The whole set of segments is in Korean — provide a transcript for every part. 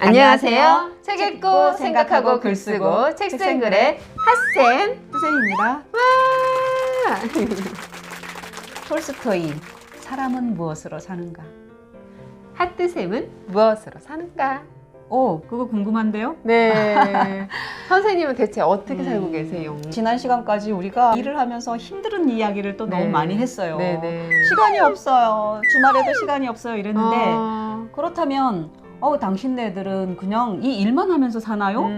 안녕하세요. 책 읽고 생각하고 글 쓰고 책생글의 핫쌤 수생입니다. 와! 톨스토이, 사람은 무엇으로 사는가? 핫쌤은 무엇으로 사는가? 오, 그거 궁금한데요? 네. 선생님은 대체 어떻게 살고 계세요? 지난 시간까지 우리가 일을 하면서 힘든 이야기를 또 너무 많이 했어요. 네네. 시간이 없어요. 주말에도 시간이 없어요. 이랬는데 어... 그렇다면 당신네들은 그냥 이 일만 하면서 사나요?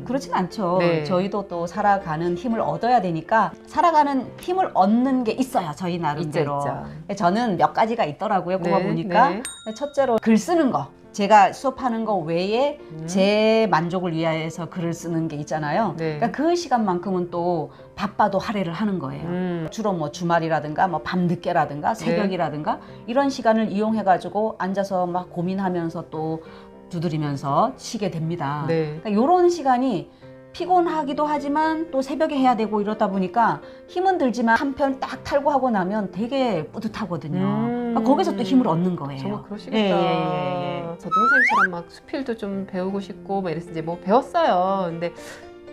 그렇진 않죠. 네. 저희도 또 살아가는 힘을 얻어야 되니까 살아가는 힘을 얻는 게 있어요. 저희 나름대로. 있죠. 저는 몇 가지가 있더라고요. 그거 네, 보니까. 네. 첫째로 글 쓰는 거. 제가 수업하는 거 외에 제 만족을 위해서 글을 쓰는 게 있잖아요. 네. 그러니까 그 시간만큼은 또 바빠도 할애를 하는 거예요. 주로 뭐 주말이라든가 뭐 밤늦게라든가 새벽이라든가 이런 시간을 이용해가지고 앉아서 막 고민하면서 또 두드리면서 쉬게 됩니다. 네. 그러니까 이런 시간이 피곤하기도 하지만 또 새벽에 해야 되고 이러다 보니까 힘은 들지만 한편 딱 탈구하고 나면 되게 뿌듯하거든요. 그러니까 거기서 또 힘을 얻는 거예요. 정말 그러시겠다. 저도 선생님처럼 막 수필도 좀 배우고 싶고 막 이래서 이제 뭐 배웠어요. 근데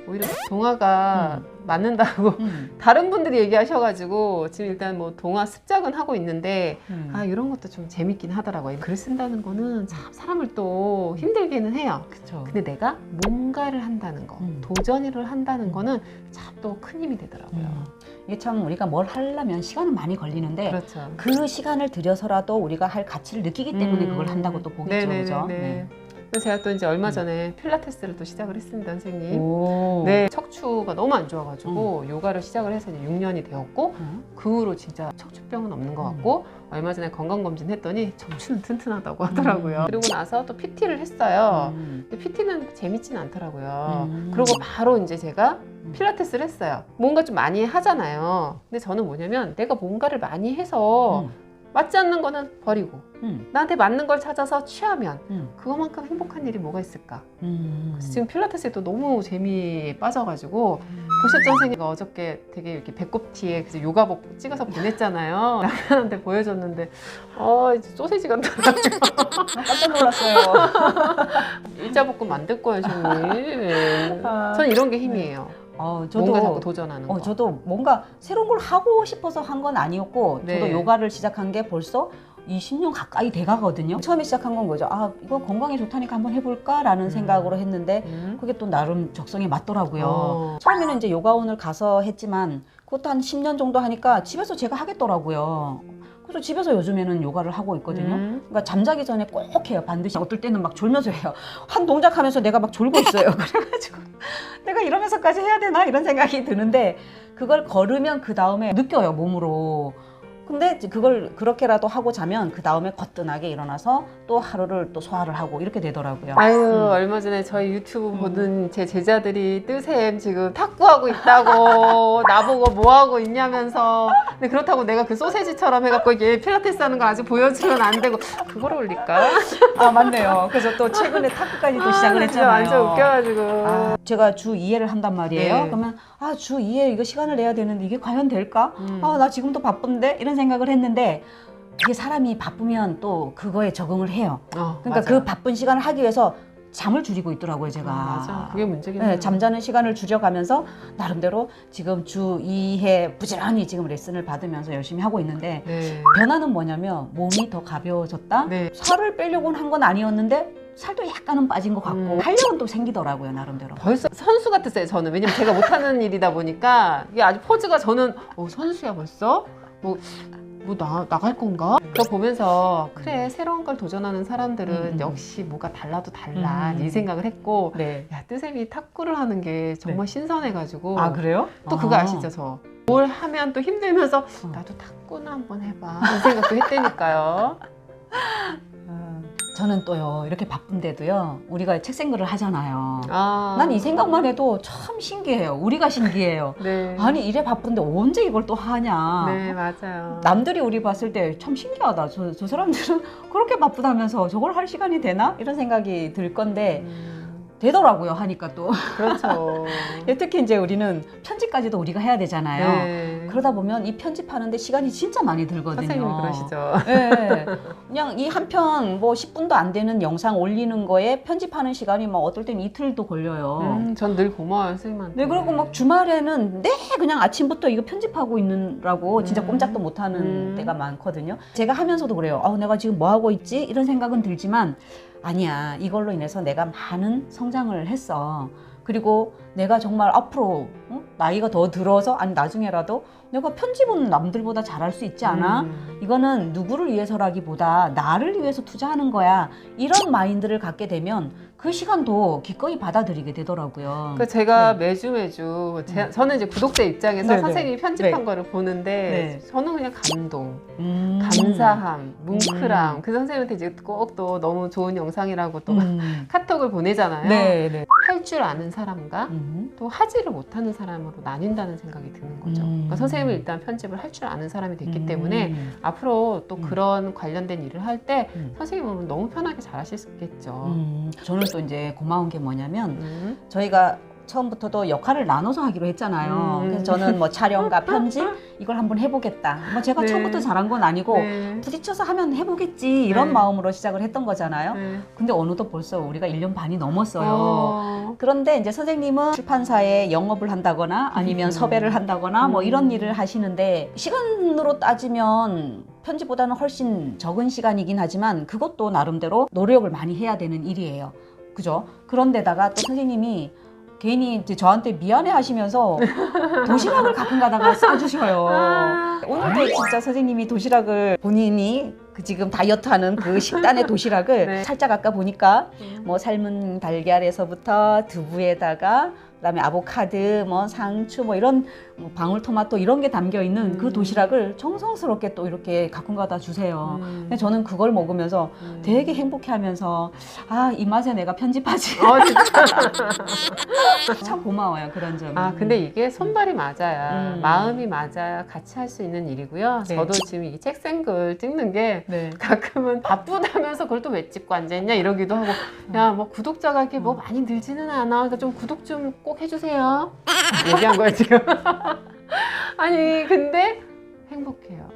오히려 동화가 맞는다고 다른 분들이 얘기하셔가지고 지금 일단 뭐 동화 습작은 하고 있는데 이런 것도 좀 재밌긴 하더라고요. 글 쓴다는 거는 참 사람을 또 힘들게는 해요. 그쵸. 근데 내가 뭔가를 한다는 거, 도전을 한다는 거는 참 또 큰 힘이 되더라고요. 이게 참 우리가 뭘 하려면 시간은 많이 걸리는데 그렇죠. 그 시간을 들여서라도 우리가 할 가치를 느끼기 때문에 그걸 한다고 또 보겠죠. 그죠? 네. 그래서 제가 또 이제 얼마 전에 필라테스를 또 시작을 했습니다, 선생님. 오. 네, 척추가 너무 안 좋아가지고 요가를 시작을 해서 이제 6년이 되었고 그 후로 진짜 척추병은 없는 것 같고 얼마 전에 건강검진 했더니 척추는 튼튼하다고 하더라고요. 그리고 나서 또 PT를 했어요. 근데 PT는 재밌진 않더라고요. 그리고 바로 이제 제가 필라테스를 했어요. 뭔가 좀 많이 하잖아요. 근데 저는 뭐냐면 내가 뭔가를 많이 해서 맞지 않는 거는 버리고 나한테 맞는 걸 찾아서 취하면 그거만큼 행복한 일이 뭐가 있을까. 그래서 지금 필라테스에도 너무 재미 빠져가지고 보셨죠, 선생님? 어저께 되게 이렇게 배꼽 티에 그래서 요가복 찍어서 보냈잖아요. 남편한테 보여줬는데 이제 소세지 같더라고요. 깜짝 놀랐어요. 일자볶음 만들 거예요, 선생님. 전 이런 게 힘이에요. 뭔가 자꾸 도전하는 거. 저도 뭔가 새로운 걸 하고 싶어서 한 건 아니었고 네. 저도 요가를 시작한 게 벌써 20년 가까이 돼 가거든요. 처음에 시작한 건 거죠. 이거 건강에 좋다니까 한번 해볼까라는 생각으로 했는데 그게 또 나름 적성에 맞더라고요. 처음에는 이제 요가원을 가서 했지만 그것도 한 10년 정도 하니까 집에서 제가 하겠더라고요. 그래서 집에서 요즘에는 요가를 하고 있거든요. 그러니까 잠자기 전에 꼭 해요. 반드시. 어떨 때는 막 졸면서 해요. 한 동작 하면서 내가 막 졸고 있어요. 그래가지고 내가 이러면서까지 해야 되나 이런 생각이 드는데 그걸 걸으면 그 다음에 느껴요, 몸으로. 근데 그걸 그렇게라도 하고 자면 그 다음에 거뜬하게 일어나서 또 하루를 또 소화를 하고 이렇게 되더라고요. 얼마 전에 저희 유튜브 보는 제 제자들이 뜨샘 지금 탁구하고 있다고 나보고 뭐하고 있냐면서. 근데 그렇다고 내가 그 소세지처럼 해갖고 이게 필라테스 하는 거 아직 보여주면 안 되고 그걸 올릴까? 맞네요. 그래서 또 최근에 탁구까지 또 시작을 했잖아요. 완전 웃겨가지고. 제가 주 2회를 한단 말이에요. 네. 그러면 주 2회 이거 시간을 내야 되는데 이게 과연 될까? 나 지금도 바쁜데? 이런 생각을 했는데 이게 사람이 바쁘면 또 그거에 적응을 해요. 그러니까 맞아. 그 바쁜 시간을 하기 위해서 잠을 줄이고 있더라고요, 제가. 맞아. 그게 문제긴 네, 해요. 잠자는 시간을 줄여가면서 나름대로 지금 주 2회 부지런히 지금 레슨을 받으면서 열심히 하고 있는데 변화는 뭐냐면 몸이 더 가벼워졌다? 살을 빼려고는 한 건 아니었는데 살도 약간은 빠진 것 같고 활력은 또 생기더라고요, 나름대로. 벌써 선수 같았어요, 저는. 왜냐면 제가 못하는 일이다 보니까 이게 아주 포즈가 저는 선수야 벌써? 나갈 건가? 그거 보면서 그래, 새로운 걸 도전하는 사람들은 역시 뭐가 달라도 달라 이 생각을 했고 야, 뜨샘이 탁구를 하는 게 정말 신선해가지고. 그래요? 또 그거 아시죠, 저? 뭘 하면 또 힘들면서 나도 탁구나 한번 해봐 이 생각도 했다니까요. 저는 또요, 이렇게 바쁜데도요, 우리가 책생글을 하잖아요. 난 난 이 생각만 해도 참 신기해요. 우리가 신기해요. 아니, 이래 바쁜데 언제 이걸 또 하냐. 네, 맞아요. 남들이 우리 봤을 때 참 신기하다. 저 사람들은 그렇게 바쁘다면서 저걸 할 시간이 되나? 이런 생각이 들 건데, 되더라고요, 하니까 또. 그렇죠. 특히 이제 우리는 편집까지도 우리가 해야 되잖아요. 그러다 보면 이 편집하는데 시간이 진짜 많이 들거든요. 선생님 그러시죠. 네. 그냥 이 한 편 뭐 10분도 안 되는 영상 올리는 거에 편집하는 시간이 막 어떨 땐 이틀도 걸려요. 전 늘 고마워요, 선생님한테. 네, 그리고 막 주말에는 그냥 아침부터 이거 편집하고 있느라고 진짜 꼼짝도 못하는 때가 많거든요. 제가 하면서도 그래요. 내가 지금 뭐 하고 있지? 이런 생각은 들지만 아니야. 이걸로 인해서 내가 많은 성장을 했어. 그리고 내가 정말 앞으로 나이가 더 들어서 아니 나중에라도 내가 편집은 남들보다 잘할 수 있지 않아? 이거는 누구를 위해서라기보다 나를 위해서 투자하는 거야. 이런 마인드를 갖게 되면 그 시간도 기꺼이 받아들이게 되더라고요. 그 제가 매주 저는 이제 구독자 입장에서 네네. 선생님이 편집한 네. 거를 보는데 네. 저는 그냥 감동, 감사함, 뭉클함. 그 선생님한테 이제 꼭 또 너무 좋은 영상이라고 또 카톡을 보내잖아요. 네. 할 줄 아는 사람과 또 하지를 못하는 사람으로 나뉜다는 생각이 드는 거죠. 그러니까 선생님은 일단 편집을 할 줄 아는 사람이 됐기 때문에 앞으로 또 그런 관련된 일을 할 때 선생님은 너무 편하게 잘 하실 수 있겠죠. 저는 또 이제 고마운 게 뭐냐면 저희가 처음부터도 역할을 나눠서 하기로 했잖아요. 그래서 저는 뭐 촬영과 편집 이걸 한번 해보겠다. 뭐 제가 네. 처음부터 잘한 건 아니고 네. 부딪혀서 하면 해보겠지 이런 네. 마음으로 시작을 했던 거잖아요. 네. 근데 어느덧 벌써 우리가 1년 반이 넘었어요. 그런데 이제 선생님은 출판사에 영업을 한다거나 아니면 섭외를 한다거나 뭐 이런 일을 하시는데 시간으로 따지면 편집보다는 훨씬 적은 시간이긴 하지만 그것도 나름대로 노력을 많이 해야 되는 일이에요. 그죠? 그런데다가 또 선생님이 괜히 이제 저한테 미안해 하시면서 도시락을 가끔 가다가 싸주셔요. 오늘도 진짜 선생님이 도시락을 본인이 지금 다이어트 하는 그 식단의 도시락을 네. 살짝 아까 보니까 뭐 삶은 달걀에서부터 두부에다가 그다음에 아보카도, 뭐 상추, 뭐 이런 뭐 방울토마토 이런 게 담겨 있는 그 도시락을 정성스럽게 또 이렇게 가끔 가다 주세요. 근데 저는 그걸 먹으면서 되게 행복해하면서 이 맛에 내가 편집하지. 진짜. 참 고마워요 그런 점. 근데 이게 손발이 맞아야 마음이 맞아야 같이 할 수 있는 일이고요. 네. 저도 지금 이 책생글 찍는 게 네. 가끔은 바쁘다면서 그걸 또 왜 찍고 앉아있냐 이러기도 하고 야 뭐 구독자가 이렇게 뭐 많이 늘지는 않아. 그러니까 좀 구독 좀 꼭 해주세요. 얘기한 거예요 지금. 아니 근데 행복해요.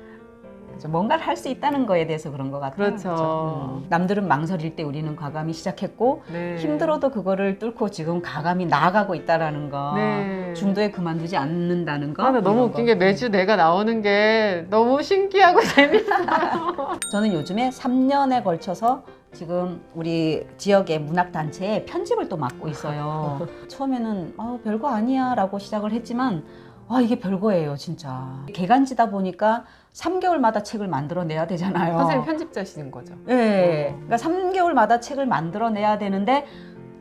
뭔가를 할 수 있다는 거에 대해서 그런 것 같아요. 그렇죠. 남들은 망설일 때 우리는 과감히 시작했고 네. 힘들어도 그거를 뚫고 지금 과감히 나아가고 있다라는 거. 네. 중도에 그만두지 않는다는 거. 나 너무 이런 웃긴 거. 게 매주 내가 나오는 게 너무 신기하고 재밌어요. 저는 요즘에 3년에 걸쳐서 지금 우리 지역의 문학단체에 편집을 또 맡고 있어요. 처음에는 별거 아니야 라고 시작을 했지만 이게 별거예요 진짜. 개간지다 보니까 3개월마다 책을 만들어내야 되잖아요. 선생님 편집자시는 거죠? 네. 그러니까 3개월마다 책을 만들어내야 되는데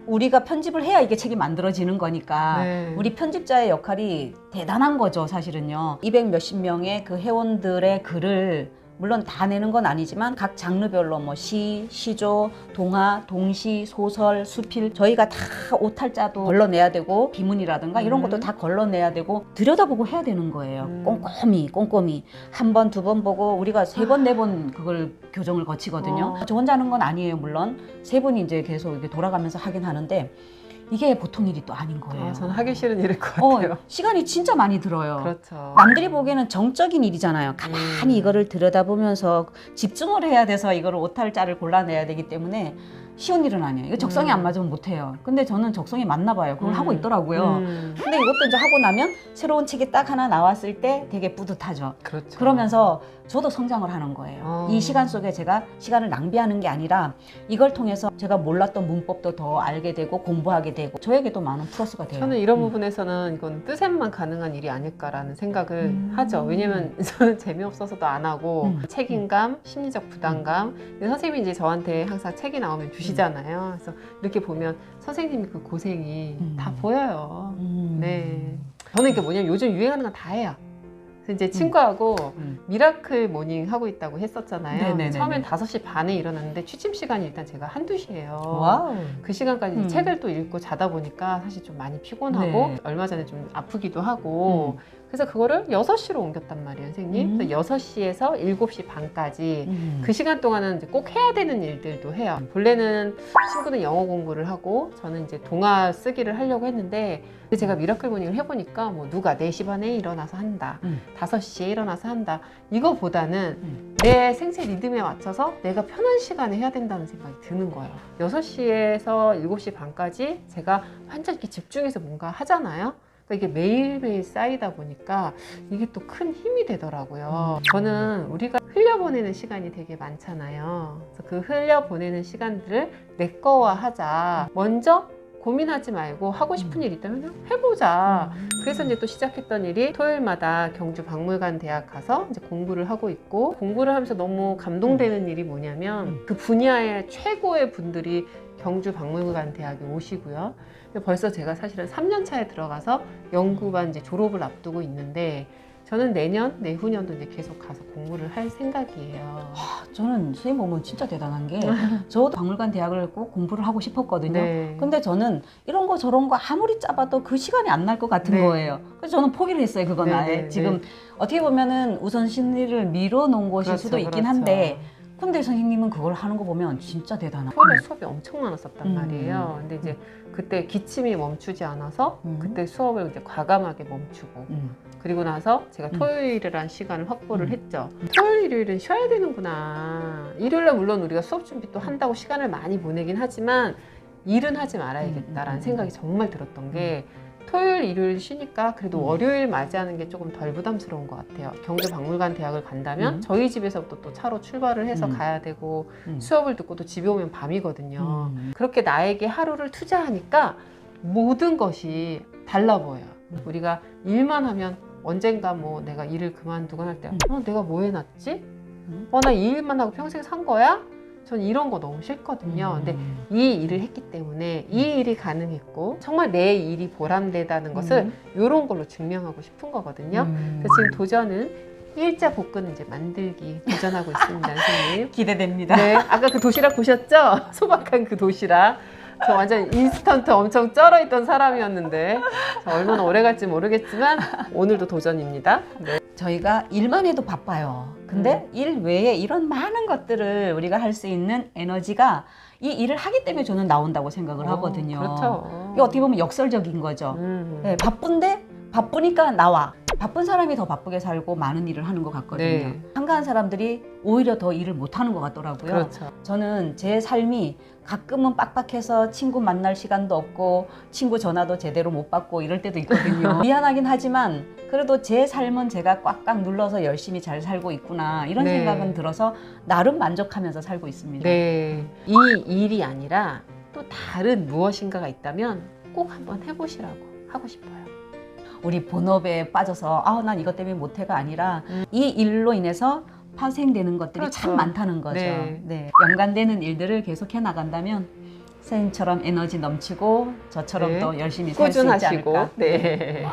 우리가 편집을 해야 이게 책이 만들어지는 거니까 네. 우리 편집자의 역할이 대단한 거죠 사실은요. 200 몇십 명의 그 회원들의 글을 물론 다 내는 건 아니지만 각 장르별로 뭐 시, 시조, 동화, 동시, 소설, 수필 저희가 다 오탈자도 걸러내야 되고 비문이라든가 이런 것도 다 걸러내야 되고 들여다보고 해야 되는 거예요. 꼼꼼히 한 번, 두 번 보고 우리가 세 번, 네 번 그걸 교정을 거치거든요. 저 혼자 하는 건 아니에요 물론. 세 분이 이제 계속 이렇게 돌아가면서 하긴 하는데 이게 보통 일이 또 아닌 거예요. 저는 하기 싫은 일일 것 같아요. 시간이 진짜 많이 들어요. 그렇죠. 남들이 보기에는 정적인 일이잖아요. 가만히 이거를 들여다보면서 집중을 해야 돼서 이거를 오탈자를 골라내야 되기 때문에 쉬운 일은 아니에요. 이거 적성이 안 맞으면 못해요. 근데 저는 적성이 맞나 봐요. 그걸 하고 있더라고요. 근데 이것도 이제 하고 나면 새로운 책이 딱 하나 나왔을 때 되게 뿌듯하죠. 그렇죠. 그러면서 저도 성장을 하는 거예요. 이 시간 속에 제가 시간을 낭비하는 게 아니라 이걸 통해서 제가 몰랐던 문법도 더 알게 되고 공부하게 되고 저에게도 많은 플러스가 돼요. 저는 이런 부분에서는 이건 뜻에만 가능한 일이 아닐까라는 생각을 하죠. 왜냐면 저는 재미없어서도 안 하고 책임감, 심리적 부담감. 근데 선생님이 이제 저한테 항상 책이 나오면 주시잖아요. 그래서 이렇게 보면 선생님이 그 고생이 다 보여요. 네. 저는 이게 뭐냐면 요즘 유행하는 건 다 해요. 그래서 이제 친구하고 미라클 모닝 하고 있다고 했었잖아요. 네네네네. 처음엔 5시 반에 일어났는데 취침 시간이 일단 제가 1~2시예요. 와우. 그 시간까지 책을 또 읽고 자다 보니까 사실 좀 많이 피곤하고 네. 얼마 전에 좀 아프기도 하고 그래서 그거를 6시로 옮겼단 말이에요, 선생님. 그래서 6시에서 7시 반까지 그 시간 동안은 이제 꼭 해야 되는 일들도 해요. 본래는 친구는 영어 공부를 하고 저는 이제 동화 쓰기를 하려고 했는데 제가 미라클 모닝을 해보니까 뭐 누가 4시 반에 일어나서 한다, 5시에 일어나서 한다, 이거보다는 내 생체 리듬에 맞춰서 내가 편한 시간에 해야 된다는 생각이 드는 거예요. 6시에서 7시 반까지 제가 완전 이렇게 집중해서 뭔가 하잖아요. 그러니까 이게 매일매일 쌓이다 보니까 이게 또 큰 힘이 되더라고요. 저는 우리가 흘려보내는 시간이 되게 많잖아요. 그래서 그 흘려보내는 시간들을 내 거화 하자. 먼저 고민하지 말고 하고 싶은 일 있다면 그냥 해보자. 그래서 이제 또 시작했던 일이 토요일마다 경주 박물관 대학 가서 이제 공부를 하고 있고, 공부를 하면서 너무 감동되는 일이 뭐냐면 그 분야의 최고의 분들이 경주 박물관 대학에 오시고요. 벌써 제가 사실은 3년 차에 들어가서 연구반 이제 졸업을 앞두고 있는데 저는 내년, 내후년도 이제 계속 가서 공부를 할 생각이에요. 저는 선생님 보면 진짜 대단한 게 저도 박물관 대학을 꼭 공부를 하고 싶었거든요. 네. 근데 저는 이런 거 저런 거 아무리 짜봐도 그 시간이 안 날 것 같은 네. 거예요. 그래서 저는 포기를 했어요. 그건 네, 아예. 네, 지금 네. 어떻게 보면은 우선순위를 미뤄놓은 것일 그렇죠, 수도 있긴 그렇죠. 한데, 근데 선생님은 그걸 하는 거 보면 진짜 대단하다. 토요일에 수업이 엄청 많았었단 말이에요. 근데 이제 그때 기침이 멈추지 않아서 그때 수업을 이제 과감하게 멈추고 그리고 나서 제가 토요일이라는 시간을 확보를 했죠. 토요일, 일요일은 쉬어야 되는구나. 일요일날 물론 우리가 수업 준비 또 한다고 시간을 많이 보내긴 하지만 일은 하지 말아야겠다라는 생각이 정말 들었던 게 토요일, 일요일 쉬니까 그래도 월요일 맞이하는 게 조금 덜 부담스러운 것 같아요. 경주 박물관 대학을 간다면 저희 집에서부터 또 차로 출발을 해서 가야 되고 수업을 듣고 또 집에 오면 밤이거든요. 그렇게 나에게 하루를 투자하니까 모든 것이 달라 보여요. 우리가 일만 하면 언젠가 뭐 내가 일을 그만두거나 할 때 내가 뭐 해놨지? 나 이 일만 하고 평생 산 거야? 전 이런 거 너무 싫거든요. 근데 이 일을 했기 때문에 이 일이 가능했고 정말 내 일이 보람되다는 것을 이런 걸로 증명하고 싶은 거거든요. 그래서 지금 도전은 일자 볶음 이제 만들기 도전하고 있습니다, 선생님. 기대됩니다. 네, 아까 그 도시락 보셨죠? 소박한 그 도시락. 저 완전 인스턴트 엄청 쩔어있던 사람이었는데 얼마나 오래 갈지 모르겠지만 오늘도 도전입니다. 네. 저희가 일만 해도 바빠요. 근데 일 외에 이런 많은 것들을 우리가 할 수 있는 에너지가 이 일을 하기 때문에 저는 나온다고 생각을 하거든요. 그렇죠. 이게 어떻게 보면 역설적인 거죠. 네, 바쁜데 바쁘니까 나와. 바쁜 사람이 더 바쁘게 살고 많은 일을 하는 것 같거든요. 네. 한가한 사람들이 오히려 더 일을 못하는 것 같더라고요. 그렇죠. 저는 제 삶이 가끔은 빡빡해서 친구 만날 시간도 없고 친구 전화도 제대로 못 받고 이럴 때도 있거든요. 미안하긴 하지만 그래도 제 삶은 제가 꽉꽉 눌러서 열심히 잘 살고 있구나 이런 네. 생각은 들어서 나름 만족하면서 살고 있습니다. 네. 이 일이 아니라 또 다른 무엇인가가 있다면 꼭 한번 해보시라고 하고 싶어요. 우리 본업에 빠져서 난 이것 때문에 못해가 아니라 이 일로 인해서 파생되는 것들이 그렇죠. 참 많다는 거죠. 네. 네. 연관되는 일들을 계속해 나간다면 선생님처럼 에너지 넘치고 저처럼 네. 또 열심히 살 수 있지 꾸준하시고. 않을까. 네.